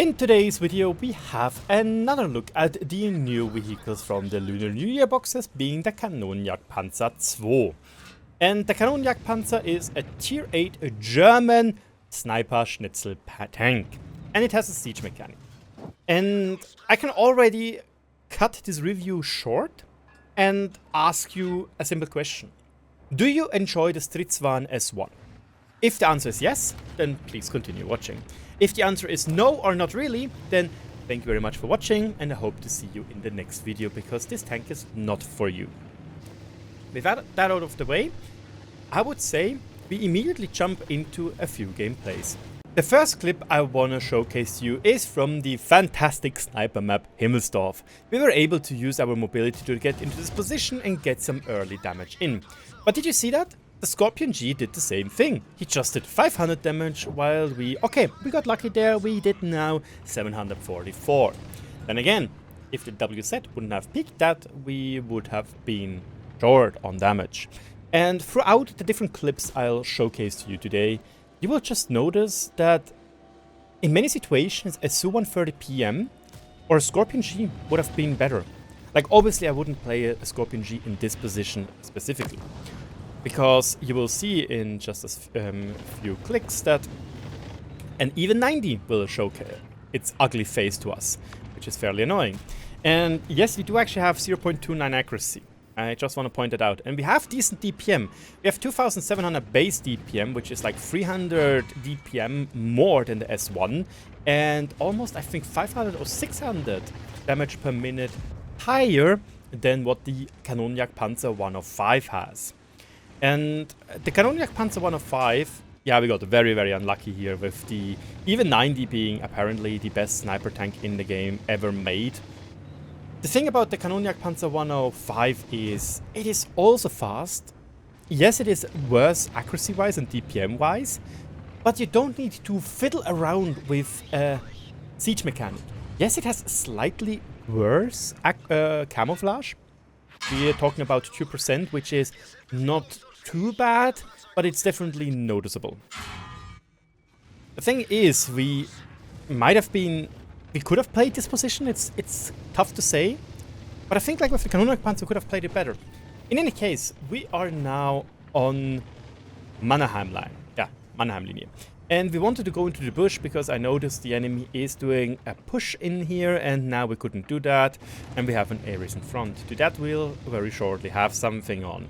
In today's video we have another look at the new vehicles from the Lunar New Year boxes, being the Kanonenjagdpanzer 2. And the Kanonenjagdpanzer is a tier 8 German sniper schnitzel tank. And it has a siege mechanic. And I can already cut this review short and ask you a simple question. Do you enjoy the Strv S1? If the answer is yes, then please continue watching. If the answer is no or not really, then thank you very much for watching and I hope to see you in the next video, because this tank is not for you. With that out of the way, I would say we immediately jump into a few gameplays. The first clip I wanna showcase to you is from the fantastic sniper map Himmelsdorf. We were able to use our mobility to get into this position and get some early damage in. But did you see that? The Scorpion G did the same thing. He just did 500 damage while we got lucky there, we did now 744. Then again, if the WZ wouldn't have peaked that, we would have been short on damage. And throughout the different clips I'll showcase to you today, you will just notice that in many situations a Su-130 PM or a Scorpion G would have been better. Like obviously I wouldn't play a Scorpion G in this position specifically, because you will see in just a few clicks that an even 90 will show its ugly face to us, which is fairly annoying. And yes, we do actually have 0.29 accuracy. I just want to point it out. And we have decent DPM. We have 2700 base DPM, which is like 300 DPM more than the S1. And almost, I think, 500 or 600 damage per minute higher than what the Kanonenjagdpanzer 105 has. And the Kanonenjagdpanzer 105, yeah, we got very, very unlucky here with the even 90 being apparently the best sniper tank in the game ever made. The thing about the Kanonenjagdpanzer 105 is it is also fast. Yes, it is worse accuracy-wise and DPM-wise, but you don't need to fiddle around with a siege mechanic. Yes, it has slightly worse camouflage. We are talking about 2%, which is not too bad, but it's definitely noticeable. The thing is, we could have played this position. It's tough to say, but I think like with the Kanonenjagdpanzer we could have played it better. In any case, we are now on Mannheim line. Yeah, Mannheim Linie. And we wanted to go into the bush because I noticed the enemy is doing a push in here, and now we couldn't do that. And we have an Ares in front. To that we'll very shortly have something on.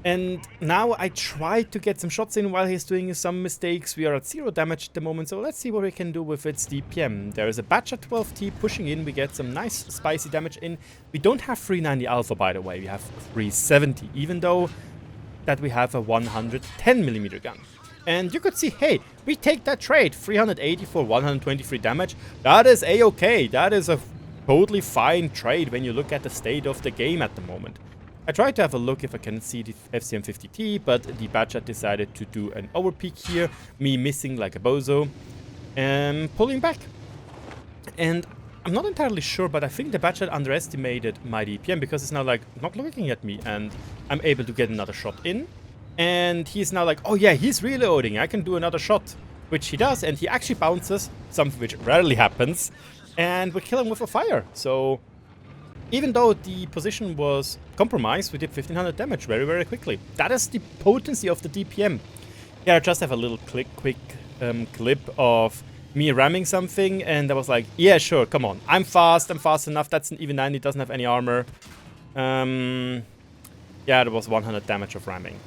And now I tried to get some shots in while he's doing some mistakes. We are at 0 damage at the moment, so let's see what we can do with its DPM. There is a batch at 12T pushing in. We get some nice spicy damage in. We don't have 390 alpha, by the way. We have 370, even though that we have a 110mm gun. And you could see, hey, we take that trade, 380 for 123 damage. That is a-okay. That is a totally fine trade when you look at the state of the game at the moment. I tried to have a look if I can see the FCM50T, but the Batchat decided to do an overpeak here, me missing like a bozo, and pulling back. And I'm not entirely sure, but I think the Batchat underestimated my DPM, because it's now like not looking at me, and I'm able to get another shot in. And he's now like, oh yeah, he's reloading, I can do another shot, which he does, and he actually bounces, something which rarely happens, and we kill him with a fire. So even though the position was compromised, we did 1500 damage very, very quickly. That is the potency of the DPM. Yeah, I just have a little quick clip of me ramming something, and I was like, yeah, sure, come on. I'm fast enough. That's an even 90, doesn't have any armor. Yeah, there was 100 damage of ramming.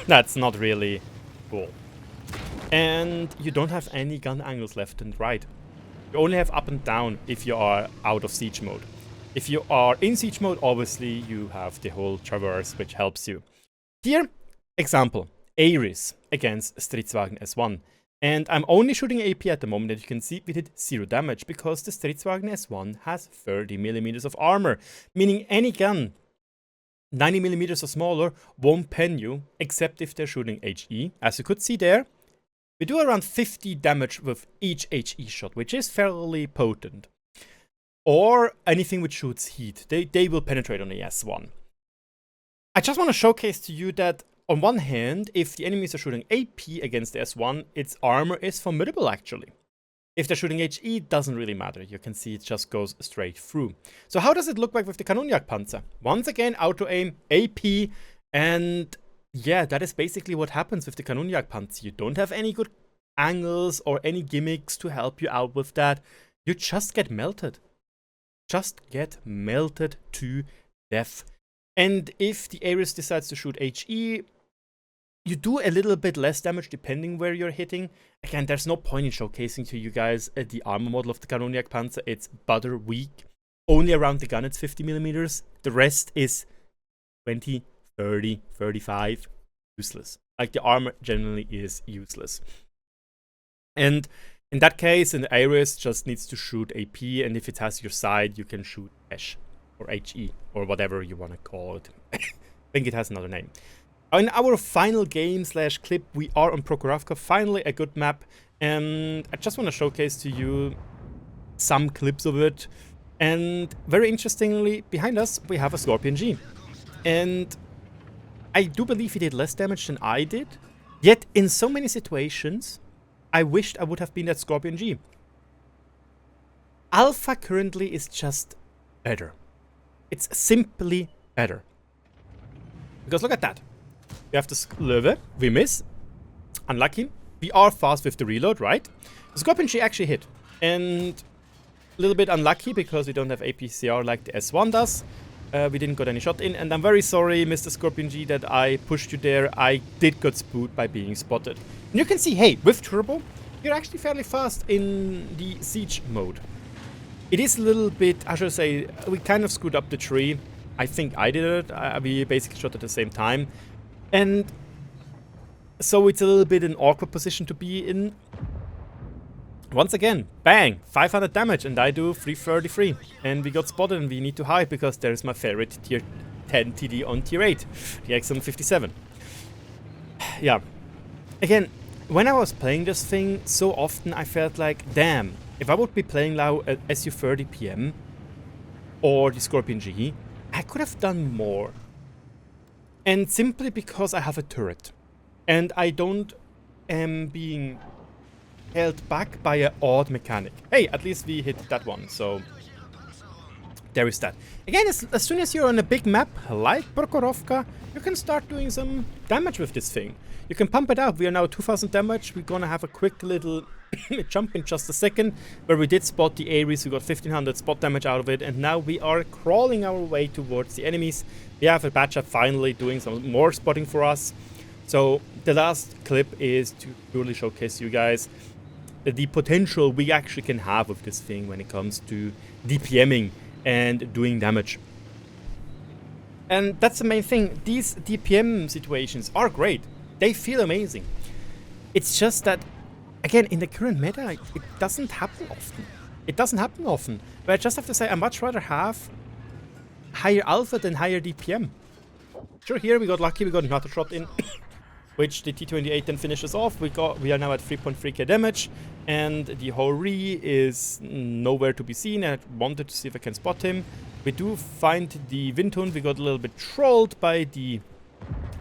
That's not really cool. And you don't have any gun angles left and right. You only have up and down if you are out of siege mode. If you are in siege mode, obviously you have the whole traverse, which helps you. Here, example, Ares against Strv S1. And I'm only shooting AP at the moment, and you can see we did 0 damage because the Strv S1 has 30mm of armor, meaning any gun 90mm or smaller won't pen you, except if they're shooting HE. As you could see there, we do around 50 damage with each HE shot, which is fairly potent. Or anything which shoots heat. They will penetrate on the S1. I just want to showcase to you that on one hand, if the enemies are shooting AP against the S1, its armor is formidable actually. If they're shooting HE, it doesn't really matter. You can see it just goes straight through. So how does it look like with the Kanonenjagdpanzer? Once again, auto-aim, AP, and yeah, that is basically what happens with the Kanonenjagdpanzer. You don't have any good angles or any gimmicks to help you out with that. You just get melted. Just get melted to death. And if the Ares decides to shoot HE, you do a little bit less damage depending where you're hitting. Again, there's no point in showcasing to you guys the armor model of the Kanonenjagdpanzer. It's butter weak. Only around the gun it's 50mm. The rest is 20, 30, 35. Useless. Like, the armor generally is useless. And in that case, an Ares just needs to shoot AP, and if it has your side, you can shoot Hesh or HE or whatever you want to call it. I think it has another name. In our final game / clip, we are on Prokhorovka, finally a good map, and I just want to showcase to you some clips of it. And very interestingly, behind us, we have a Scorpion G. And I do believe he did less damage than I did, yet in so many situations, I wished I would have been that Scorpion G. Alpha currently is just better. It's simply better. Because look at that. We have the Strv, we miss. Unlucky. We are fast with the reload, right? The Scorpion G actually hit. And a little bit unlucky because we don't have APCR like the S1 does. We didn't got any shot in. And I'm very sorry, Mr. Scorpion G, that I pushed you there. I did get spooked by being spotted. And you can see, hey, with turbo, you're actually fairly fast in the siege mode. It is a little bit, I should say, we kind of screwed up the tree. I think I did it. We basically shot at the same time. And so it's a little bit an awkward position to be in. Once again, bang, 500 damage, and I do 333. And we got spotted, and we need to hide because there's my favorite tier 10 TD on tier 8, the XM57. Yeah. Again, when I was playing this thing, so often I felt like, damn, if I would be playing now at SU-30 PM or the Scorpion G, I could have done more. And simply because I have a turret. And I don't am being held back by an odd mechanic. Hey, at least we hit that one, so there is that. Again, as soon as you're on a big map, like Prokhorovka, you can start doing some damage with this thing. You can pump it up. We are now 2000 damage. We're gonna have a quick little jump in just a second, where we did spot the Ares. We got 1500 spot damage out of it, and now we are crawling our way towards the enemies. We have a Badger finally doing some more spotting for us. So the last clip is to purely showcase you guys the potential we actually can have with this thing when it comes to DPMing and doing damage. And that's the main thing. These DPM situations are great. They feel amazing. It's just that, again, in the current meta, it doesn't happen often. It doesn't happen often. But I just have to say, I much rather have higher alpha than higher DPM. Sure, here we got lucky, we got another shot in, which the T28 then finishes off. We are now at 3.3k damage, and the Hori is nowhere to be seen. I wanted to see if I can spot him. We do find the Windhund. We got a little bit trolled by the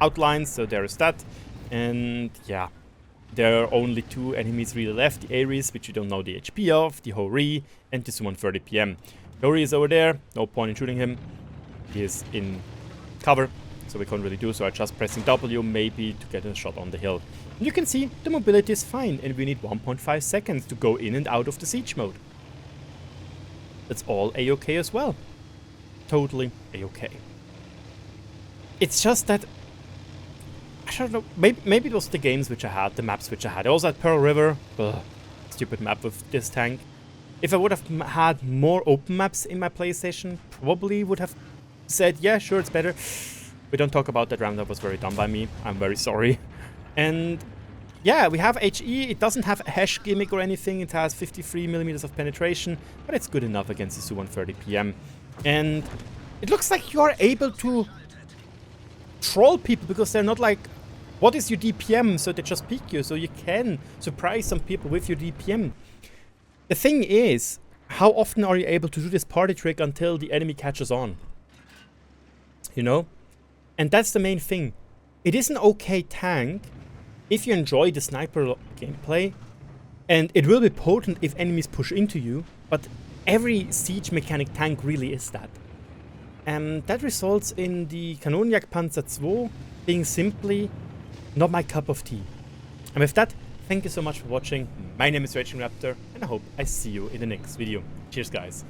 outlines, so there is that. And yeah, there are only two enemies really left, the Ares, which you don't know the HP of, the Hori, and the Su-130 PM. Hori is over there, no point in shooting him. He is in cover, so we can't really do so. I'm just pressing W maybe to get a shot on the hill. And you can see the mobility is fine, and we need 1.5 seconds to go in and out of the siege mode. That's all A-okay as well. Totally A-okay. It's just that, I don't know, maybe it was the games which I had, the maps which I had. I was at Pearl River, stupid map with this tank. If I would have had more open maps in my PlayStation, probably would have said, yeah, sure, it's better. We don't talk about that round, that was very dumb by me. I'm very sorry. And yeah, we have HE. It doesn't have a hash gimmick or anything. It has 53mm of penetration, but it's good enough against the Su-130 PM. And it looks like you are able to troll people because they're not like, what is your DPM? So they just pick you. So you can surprise some people with your DPM. The thing is, how often are you able to do this party trick until the enemy catches on? You know? And that's the main thing. It is an okay tank if you enjoy the sniper gameplay, And it will be potent if enemies push into you, but every siege mechanic tank really is that. And that results in the Kanonenjagdpanzer 2 being simply not my cup of tea. And with that, thank you so much for watching. My name is RagingRaptor, and I hope I see you in the next video. Cheers, guys.